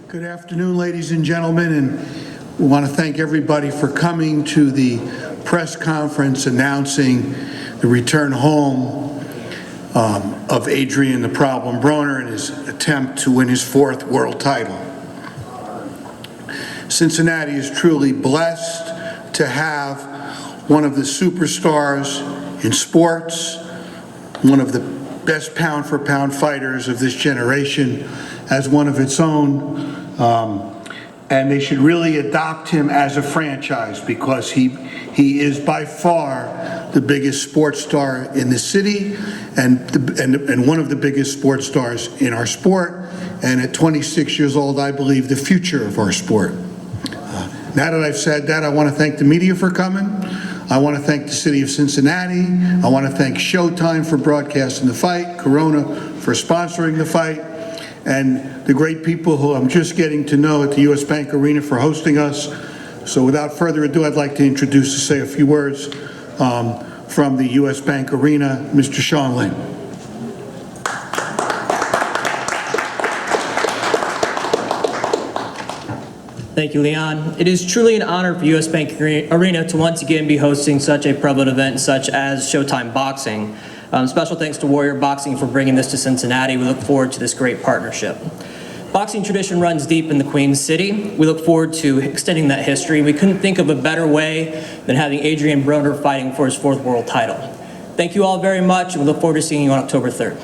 Good afternoon, ladies and gentlemen, and we want to thank everybody for coming to the press conference announcing the return home of Adrien "the Problem" Broner in his attempt to win his 4th world title. Cincinnati is truly blessed to have one of the superstars in sports, one of the best pound-for-pound fighters of this generation as one of its own, and they should really adopt him as a franchise because he is by far the biggest sports star in the city and one of the biggest sports stars in our sport, and at 26 years old, I believe the future of our sport. Now that I've said that, I want to thank the media for coming. I want to thank the city of Cincinnati. I want to thank Showtime for broadcasting the fight, Corona for sponsoring the fight, and the great people who I'm just getting to know at the US Bank Arena for hosting us. So without further ado, I'd like to say a few words from the US Bank Arena, Mr. Sean Lynn. Thank you, Leon. It is truly an honor for US Bank Arena to once again be hosting such a prevalent event such as Showtime Boxing. Special thanks to Warrior Boxing for bringing this to Cincinnati. We look forward to this great partnership. Boxing tradition runs deep in the Queen City. We look forward to extending that history. We couldn't think of a better way than having Adrien Broner fighting for his 4th world title. Thank you all very much, and we look forward to seeing you on October 3rd.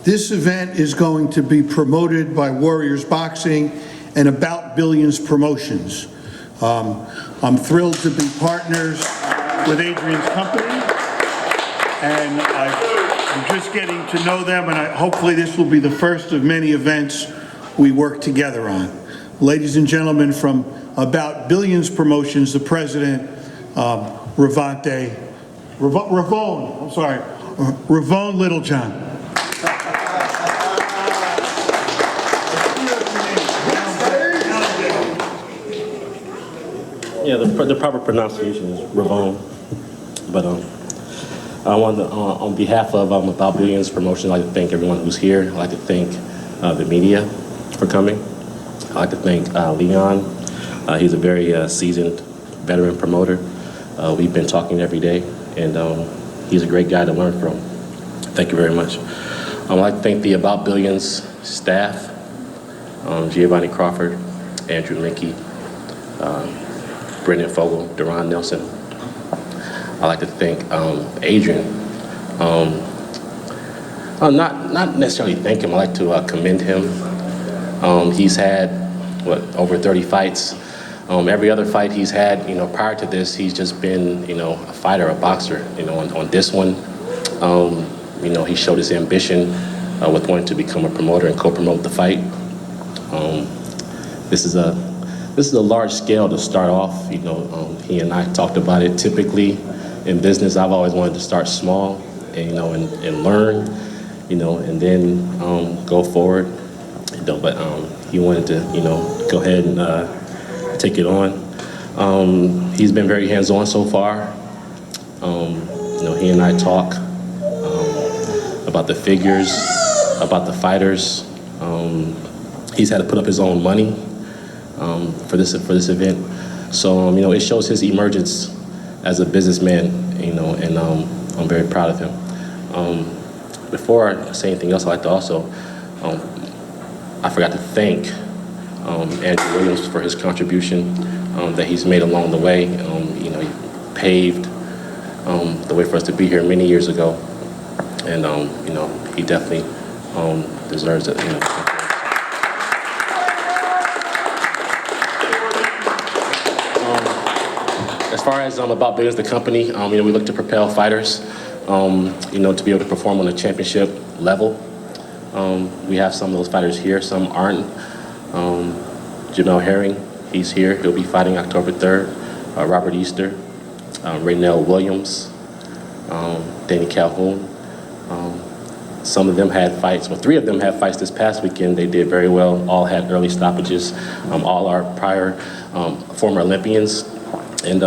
This event is going to be promoted by Warriors Boxing and About Billions Promotions. I'm thrilled to be partners with Adrien's company, and I'm just getting to know them, and hopefully this will be the first of many events we work together on. Ladies and gentlemen, from About Billions Promotions, the president, Ravone Littlejohn. Yeah, the proper pronunciation is Ravone. But I want to, on behalf of About Billions Promotion, I'd like to thank everyone who's here. I'd like to thank the media for coming. I'd like to thank Leon. He's a very seasoned veteran promoter. We've been talking every day, and he's a great guy to learn from. Thank you very much. I'd like to thank the About Billions staff, Giovanni Crawford, Andrew Linke, Brendan Fogel, Deron Nelson. I'd like to thank Adrien. Not necessarily thank him, I'd like to commend him. He's had, over 30 fights. Every other fight he's had, prior to this, he's just been, a fighter, a boxer. On this one, he showed his ambition with wanting to become a promoter and co-promote the fight. This is a large scale to start off. He and I talked about it. Typically, in business, I've always wanted to start small, and learn, and then go forward. But he wanted to, go ahead and take it on. He's been very hands-on so far. He and I talk about the figures, about the fighters. He's had to put up his own money for this event. So, it shows his emergence as a businessman, and I'm very proud of him. Before I say anything else, I'd like to also, I forgot to thank Andrew Williams for his contribution that he's made along the way. He paved the way for us to be here many years ago, and he definitely deserves it. As far as About Billions, the company, we look to propel fighters, to be able to perform on a championship level. We have some of those fighters here, some aren't. Jamel Herring, he's here. He'll be fighting October 3rd. Robert Easter, Raynell Williams, Danny Calhoun. Some of them had fights, 3 of them had fights this past weekend. They did very well. All had early stoppages. All are prior former Olympians. And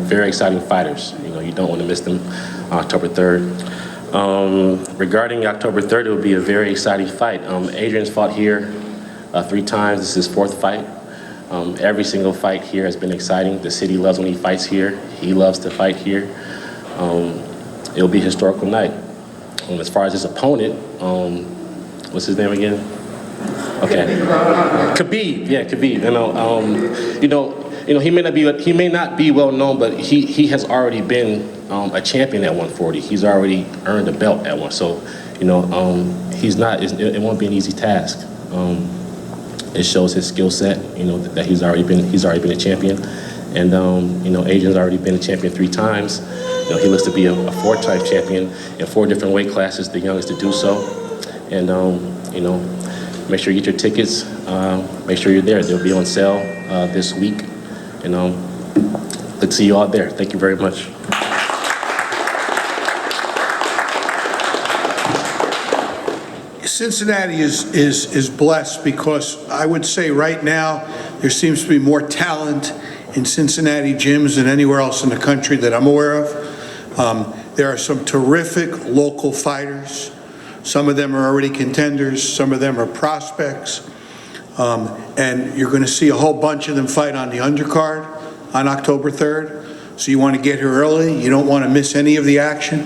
very exciting fighters. You don't want to miss them October 3rd. Regarding October 3rd, it will be a very exciting fight. Adrian's fought here 3 times. This is his 4th fight. Every single fight here has been exciting. The city loves when he fights here. He loves to fight here. It'll be a historical night. As far as his opponent, what's his name again? Okay, Khabib. Yeah, Khabib. He may not be well known, but he has already been a champion at 140. He's already earned a belt at one. So, he's not. It won't be an easy task. It shows his skill set. That he's already been a champion, and Adrian's already been a champion 3 times. He looks to be a 4-time champion in 4 different weight classes, the youngest to do so. And make sure you get your tickets. Make sure you're there. They'll be on sale this week. And look to see you all there. Thank you very much. Cincinnati is blessed because I would say right now there seems to be more talent in Cincinnati gyms than anywhere else in the country that I'm aware of. There are some terrific local fighters. Some of them are already contenders. Some of them are prospects. And you're going to see a whole bunch of them fight on the undercard on October 3rd. So you want to get here early. You don't want to miss any of the action.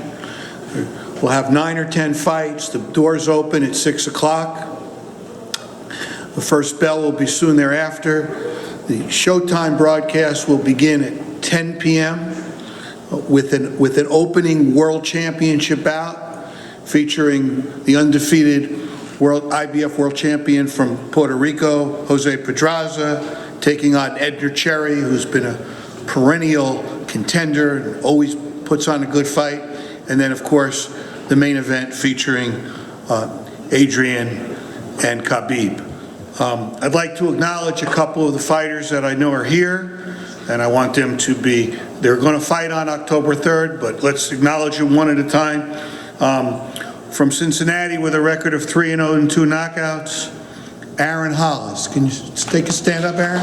We'll have 9 or 10 fights. The doors open at 6 o'clock. The first bell will be soon thereafter. The Showtime broadcast will begin at 10 p.m. with an opening World Championship bout featuring the undefeated IBF World Champion from Puerto Rico, Jose Pedraza, taking on Edgar Cherry, who's been a perennial contender and always puts on a good fight. And then, of course, the main event featuring Adrien and Khabib. I'd like to acknowledge a couple of the fighters that I know are here, and I want them to be, they're going to fight on October 3rd, but let's acknowledge them one at a time. From Cincinnati with a record of 3-0 and 2 knockouts, Aaron Hollis. Can you take a stand up, Aaron?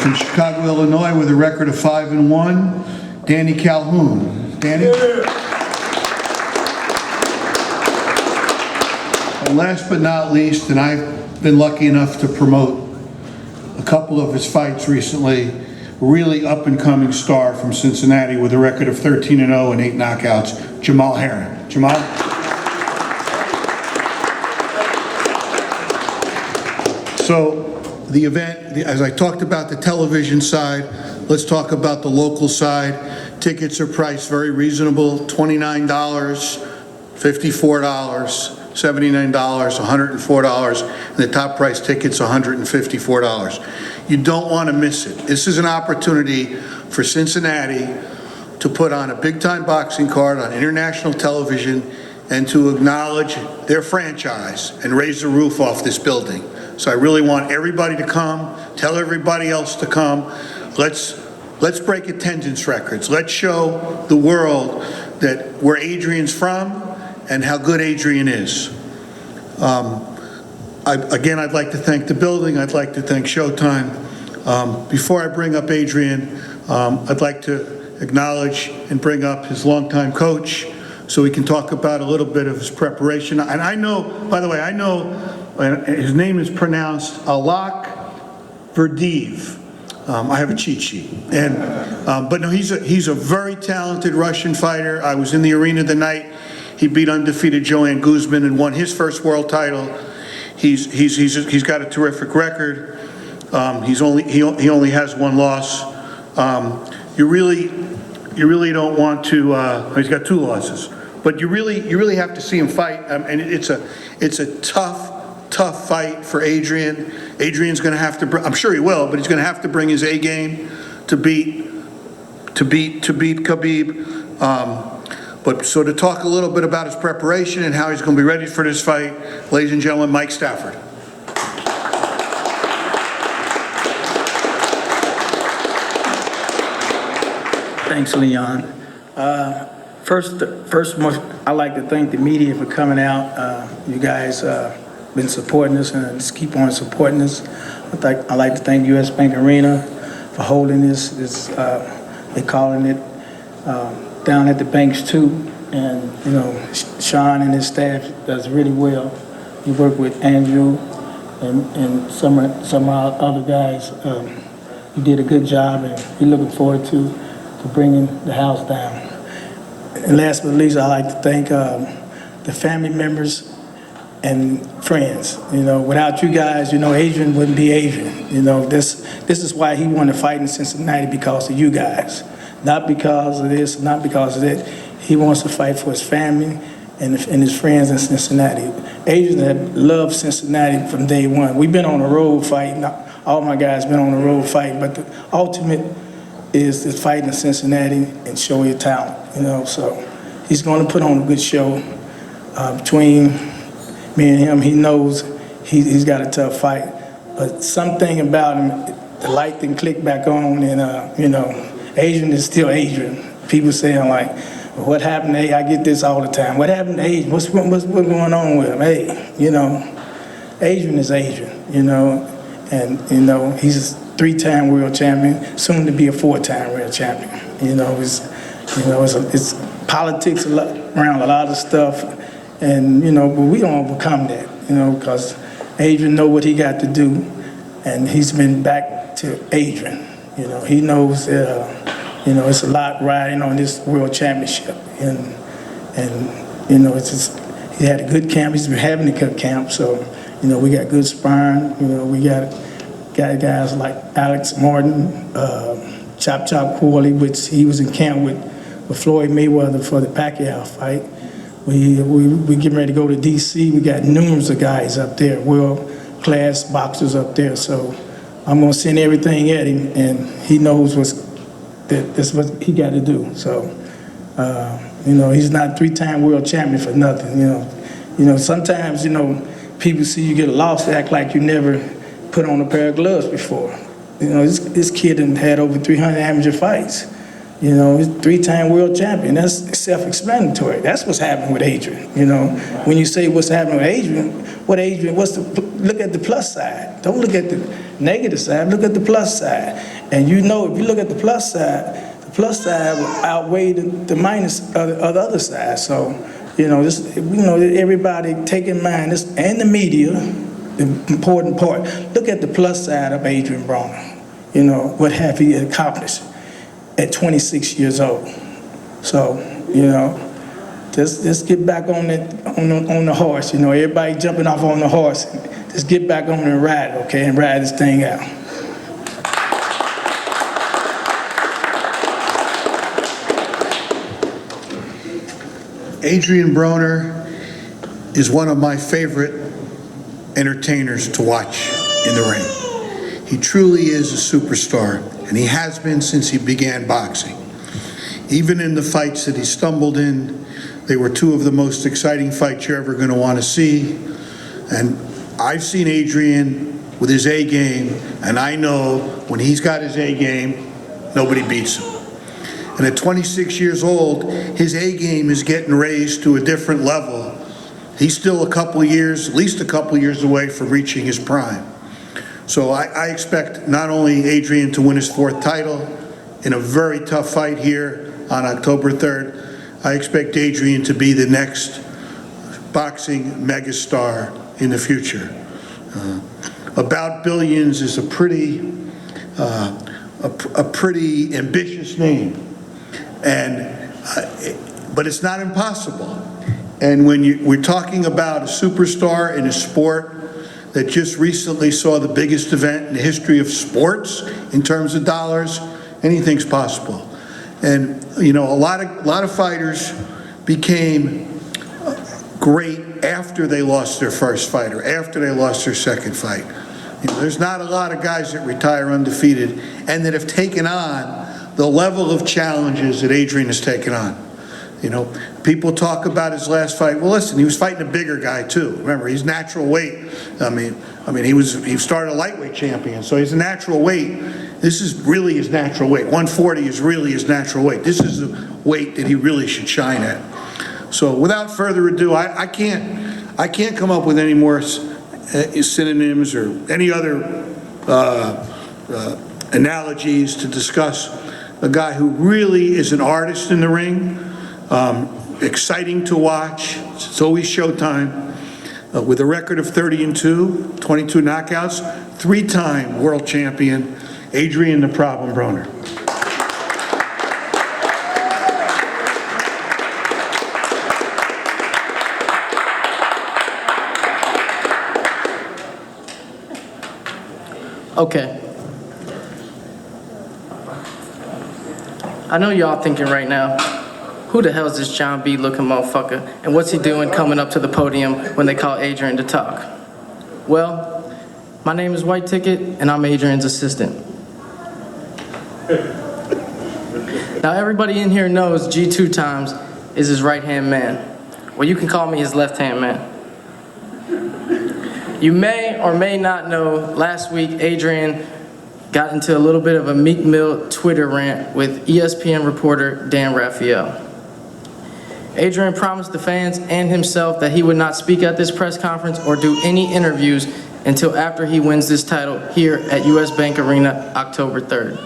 From Chicago, Illinois with a record of 5-1, Danny Calhoun. Danny? And last but not least, and I've been lucky enough to promote a couple of his fights recently, really up-and-coming star from Cincinnati with a record of 13-0 and 8 knockouts, Jamal Herring. Jamal? So the event, as I talked about the television side, let's talk about the local side. Tickets are priced very reasonable, $29, $54, $79, $104, and the top price ticket's $154. You don't want to miss it. This is an opportunity for Cincinnati to put on a big-time boxing card on international television and to acknowledge their franchise and raise the roof off this building. So I really want everybody to come, tell everybody else to come. Let's break attendance records. Let's show the world that where Adrian's from and how good Adrien is. Again, I'd like to thank the building. I'd like to thank Showtime. Before I bring up Adrien, I'd like to acknowledge and bring up his longtime coach so we can talk about a little bit of his preparation. And I know, by the way, I know his name is pronounced Allakhverdiev. I have a cheat sheet. And, but no, he's a very talented Russian fighter. I was in the arena the night he beat undefeated Joanne Guzman and won his first world title. He's got a terrific record. He only has 1 loss. You really don't want to. He's got 2 losses, but you really have to see him fight. And it's a tough fight for Adrien. Adrian's going to have to. I'm sure he will, but he's going to have to bring his A game to beat Khabib. But so to talk a little bit about his preparation and how he's going to be ready for this fight, ladies and gentlemen, Mike Stafford. Thanks, Leon. First, I'd like to thank the media for coming out. You guys been supporting us and just keep on supporting us. I'd like to thank US Bank Arena for holding this They're calling it down at the banks too. And, you know, Sean and his staff does really well. He worked with Andrew and some of our other guys. He did a good job, and we're looking forward to bringing the house down. And last but not least, I'd like to thank the family members and friends. You know, without you guys, you know, Adrien wouldn't be Adrien. You know, this is why he wanted to fight in Cincinnati, because of you guys. Not because of this, not because of that. He wants to fight for his family and his friends in Cincinnati. Adrien had loved Cincinnati from day one. We've been on a road fighting. All my guys been on a road fighting, but the ultimate is to fight in Cincinnati and show your talent. You know, so he's going to put on a good show. Between me and him, he knows he's got a tough fight. But something about him, the light didn't click back on, and you know, Adrien is still Adrien. People saying like, what happened to Adrien? I get this all the time. What happened to Adrien? What's going on with him? Hey, you know, Adrien is Adrien, you know, and, you know, he's a 3-time world champion, soon to be a 4-time world champion. You know, it's politics around a lot of stuff, and, you know, but we don't overcome that, you know, because Adrien know what he got to do, and he's been back to Adrien. You know, he knows that, you know, it's a lot riding on this world championship. And you know, it's just, he had a good camp. He's been having a good camp. So, you know, we got good sparring. You know, we got guys like Alex Martin, Chop Corley, which he was in camp with Floyd Mayweather for the Pacquiao fight. We getting ready to go to D.C. We got numerous of guys up there, world-class boxers up there. So I'm gonna send everything at him, and he knows that's what he got to do. So, you know, he's not 3-time world champion for nothing. You know, sometimes, you know, people see you get a loss, they act like you never put on a pair of gloves before. You know, this kid had over 300 amateur fights. You know, he's 3-time world champion. That's self-explanatory. That's what's happening with Adrien. You know, when you say what's happening with Adrien, look at the plus side. Don't look at the negative side, look at the plus side. And you know, if you look at the plus side will outweigh the minus of the other side. So, you know, everybody take in mind this, and the media, the important part. Look at the plus side of Adrien Broner. You know, what have he accomplished at 26 years old? So, you know, just get back on the horse. You know, everybody jumping off on the horse. Just get back on and ride, okay, and ride this thing out. Adrien Broner is one of my favorite entertainers to watch in the ring. He truly is a superstar, and he has been since he began boxing. Even in the fights that he stumbled in, they were two of the most exciting fights you're ever going to want to see. And I've seen Adrien with his A game, and I know when he's got his A game, nobody beats him. And at 26 years old, his A game is getting raised to a different level. He's still at least a couple years away from reaching his prime. So I expect not only Adrien to win his 4th title in a very tough fight here on October 3rd, I expect Adrien to be the next boxing megastar in the future. About Billions is a pretty ambitious name, but it's not impossible. And when we're talking about a superstar in a sport that just recently saw the biggest event in the history of sports in terms of dollars, anything's possible. And you know, a lot of fighters became great after they lost their first fight or after they lost their second fight. You know, there's not a lot of guys that retire undefeated and that have taken on the level of challenges that Adrien has taken on. You know, people talk about his last fight. Well, listen, he was fighting a bigger guy too. Remember, he's natural weight. I mean, he started a lightweight champion, so he's a natural weight. This is really his natural weight. 140 is really his natural weight. This is the weight that he really should shine at. So, without further ado, I can't come up with any more synonyms or any other analogies to discuss a guy who really is an artist in the ring, exciting to watch. It's always showtime. With a record of 30-2, 22 knockouts, three-time world champion, Adrien "The Problem" Broner. Okay. I know y'all thinking right now, who the hell is this John B. looking motherfucker? And what's he doing coming up to the podium when they call Adrien to talk? Well, my name is White Ticket, and I'm Adrien's assistant. Now, everybody in here knows G2 Times is his right-hand man. Well, you can call me his left-hand man. You may or may not know, last week, Adrien got into a little bit of a Meek Mill Twitter rant with ESPN reporter Dan Raphael. Adrien promised the fans and himself that he would not speak at this press conference or do any interviews until after he wins this title here at US Bank Arena, October 3rd.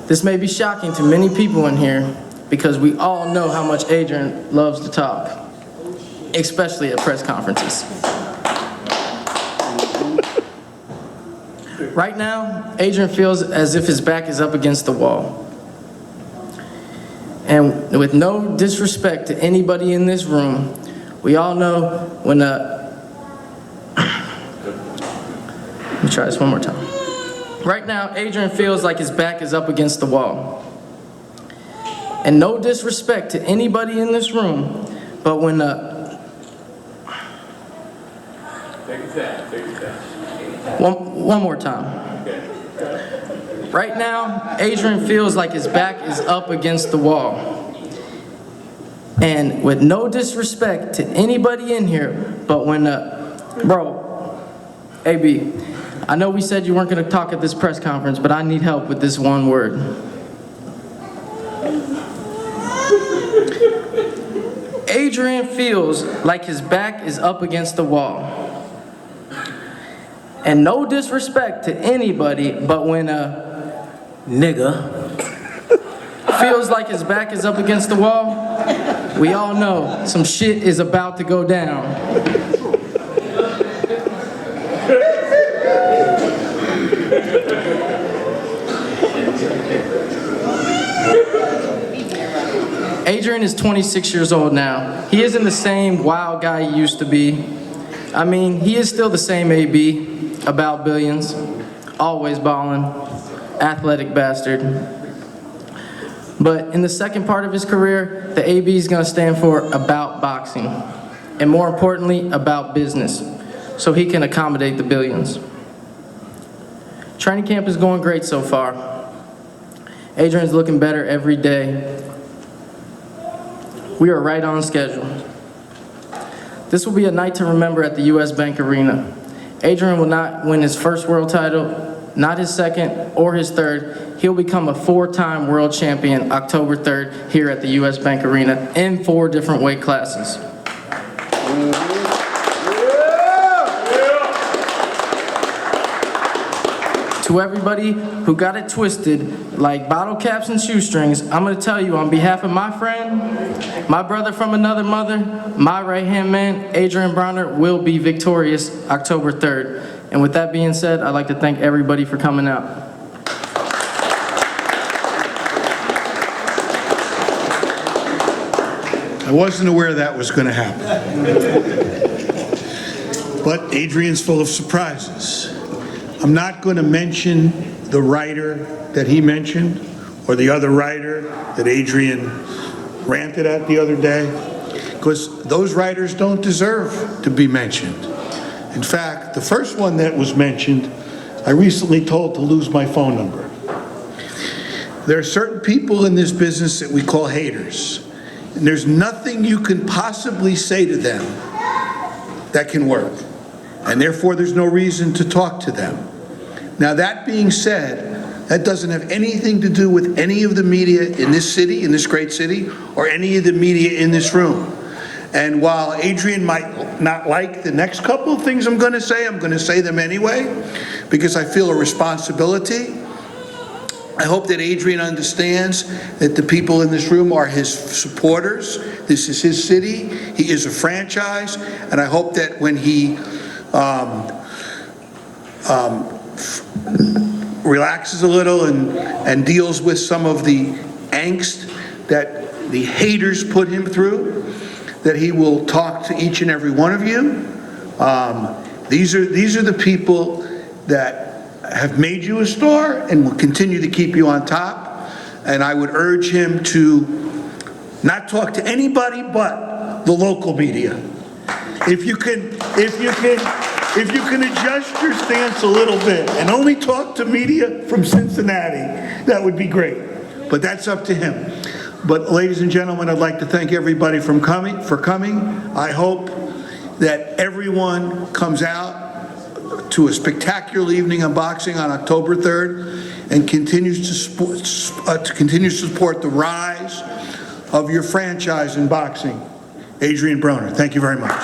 This may be shocking to many people in here because we all know how much Adrien loves to talk, especially at press conferences. Right now, Adrien feels as if his back is up against the wall. And with no disrespect to anybody in this room, we all know when let me try this one more time. Right now, Adrien feels like his back is up against the wall. And no disrespect to anybody in this room, but when One more time. Right now, Adrien feels like his back is up against the wall. And with no disrespect to anybody in here, but when, bro, AB, I know we said you weren't gonna talk at this press conference, but I need help with this one word. Adrien feels like his back is up against the wall. And no disrespect to anybody, but when a nigga feels like his back is up against the wall, we all know some shit is about to go down. Adrien is 26 years old now. He isn't the same wild guy he used to be. I mean, he is still the same AB. About billions, always ballin', athletic bastard. But in the second part of his career, the AB is gonna stand for about boxing, and more importantly, about business, so he can accommodate the billions. Training camp is going great so far. Adrien's looking better every day. We are right on schedule. This will be a night to remember at the US Bank Arena. Adrien will not win his first world title, not his second or his third. He'll become a four-time world champion October 3rd here at the US Bank Arena in 4 different weight classes. To everybody who got it twisted like bottle caps and shoestrings, I'm gonna tell you on behalf of my friend, my brother from another mother, my right-hand man, Adrien Broner, will be victorious October 3rd. And with that being said, I'd like to thank everybody for coming out. I wasn't aware that was going to happen. But Adrien's full of surprises. I'm not going to mention the writer that he mentioned or the other writer that Adrien ranted at the other day, because those writers don't deserve to be mentioned. In fact, the first one that was mentioned, I recently told to lose my phone number. There are certain people in this business that we call haters, and there's nothing you can possibly say to them that can work, and therefore there's no reason to talk to them. Now, that being said, that doesn't have anything to do with any of the media in this city, in this great city, or any of the media in this room. And while Adrien might not like the next couple of things I'm going to say them anyway, because I feel a responsibility. I hope that Adrien understands that the people in this room are his supporters. This is his city. He is a franchise. And I hope that when he relaxes a little and deals with some of the angst that the haters put him through, that he will talk to each and every one of you. These are the people that have made you a star and will continue to keep you on top. And I would urge him to not talk to anybody but the local media. If you can adjust your stance a little bit and only talk to media from Cincinnati, that would be great. But that's up to him. But ladies and gentlemen, I'd like to thank everybody for coming. I hope that everyone comes out to a spectacular evening of boxing on October 3rd and continues to support the rise of your franchise in boxing. Adrien Broner, thank you very much.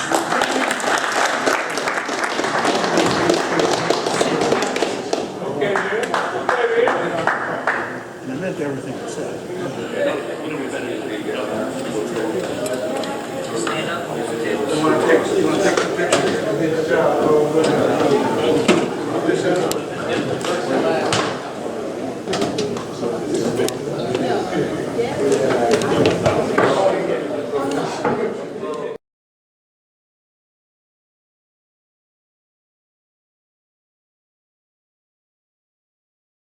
And I meant everything I said.